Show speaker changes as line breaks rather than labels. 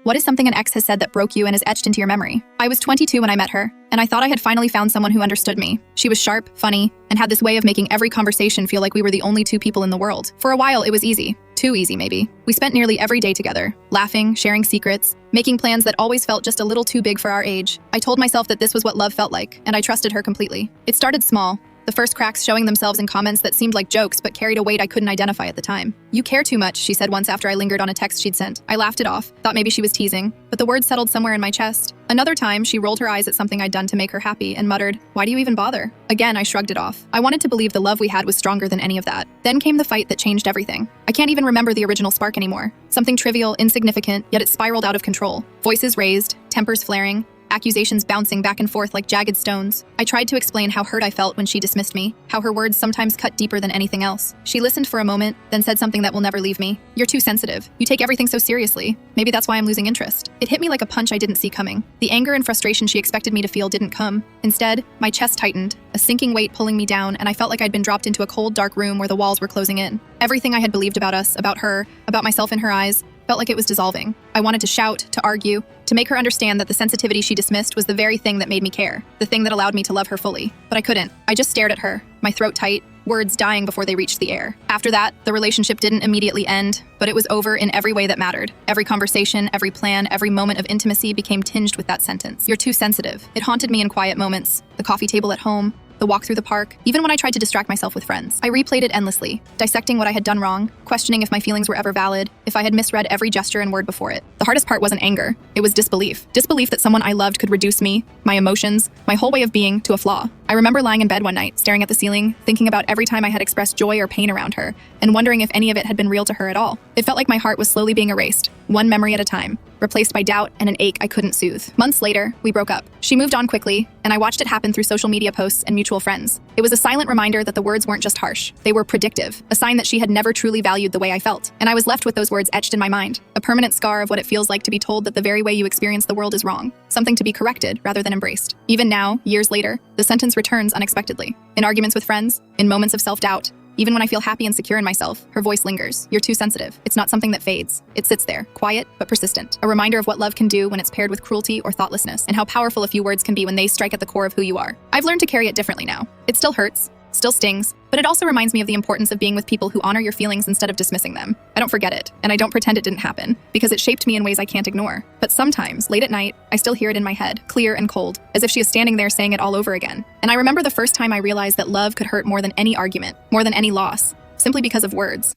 What is something an ex has said that broke you and is etched into your memory? I was 22 when I met her, and I thought I had finally found someone who understood me. She was sharp, funny, and had this way of making every conversation feel like we were the only two people in the world. For a while, it was easy. Too easy, maybe. We spent nearly every day together, laughing, sharing secrets, making plans that always felt just a little too big for our age. I told myself that this was what love felt like, and I trusted her completely. It started small, the first cracks showing themselves in comments that seemed like jokes but carried a weight I couldn't identify at the time. "You care too much," she said once after I lingered on a text she'd sent. I laughed it off, thought maybe she was teasing, but the words settled somewhere in my chest. Another time, she rolled her eyes at something I'd done to make her happy and muttered, "Why do you even bother?" Again, I shrugged it off. I wanted to believe the love we had was stronger than any of that. Then came the fight that changed everything. I can't even remember the original spark anymore. Something trivial, insignificant, yet it spiraled out of control. Voices raised, tempers flaring, accusations bouncing back and forth like jagged stones. I tried to explain how hurt I felt when she dismissed me, how her words sometimes cut deeper than anything else. She listened for a moment, then said something that will never leave me. "You're too sensitive. You take everything so seriously. Maybe that's why I'm losing interest." It hit me like a punch I didn't see coming. The anger and frustration she expected me to feel didn't come. Instead, my chest tightened, a sinking weight pulling me down, and I felt like I'd been dropped into a cold, dark room where the walls were closing in. Everything I had believed about us, about her, about myself in her eyes, felt like it was dissolving. I wanted to shout, to argue, to make her understand that the sensitivity she dismissed was the very thing that made me care, the thing that allowed me to love her fully. But I couldn't. I just stared at her, my throat tight, words dying before they reached the air. After that, the relationship didn't immediately end, but it was over in every way that mattered. Every conversation, every plan, every moment of intimacy became tinged with that sentence. "You're too sensitive." It haunted me in quiet moments, the coffee table at home, the walk through the park, even when I tried to distract myself with friends. I replayed it endlessly, dissecting what I had done wrong, questioning if my feelings were ever valid, if I had misread every gesture and word before it. The hardest part wasn't anger, it was disbelief. Disbelief that someone I loved could reduce me, my emotions, my whole way of being, to a flaw. I remember lying in bed one night, staring at the ceiling, thinking about every time I had expressed joy or pain around her, and wondering if any of it had been real to her at all. It felt like my heart was slowly being erased, one memory at a time, replaced by doubt and an ache I couldn't soothe. Months later, we broke up. She moved on quickly, and I watched it happen through social media posts and mutual friends. It was a silent reminder that the words weren't just harsh, they were predictive, a sign that she had never truly valued the way I felt. And I was left with those words etched in my mind, a permanent scar of what it feels like to be told that the very way you experience the world is wrong, something to be corrected rather than embraced. Even now, years later, the sentence returns unexpectedly. In arguments with friends, in moments of self-doubt, even when I feel happy and secure in myself, her voice lingers. "You're too sensitive." It's not something that fades. It sits there, quiet but persistent. A reminder of what love can do when it's paired with cruelty or thoughtlessness, and how powerful a few words can be when they strike at the core of who you are. I've learned to carry it differently now. It still hurts, still stings, but it also reminds me of the importance of being with people who honor your feelings instead of dismissing them. I don't forget it, and I don't pretend it didn't happen, because it shaped me in ways I can't ignore. But sometimes, late at night, I still hear it in my head, clear and cold, as if she is standing there saying it all over again. And I remember the first time I realized that love could hurt more than any argument, more than any loss, simply because of words.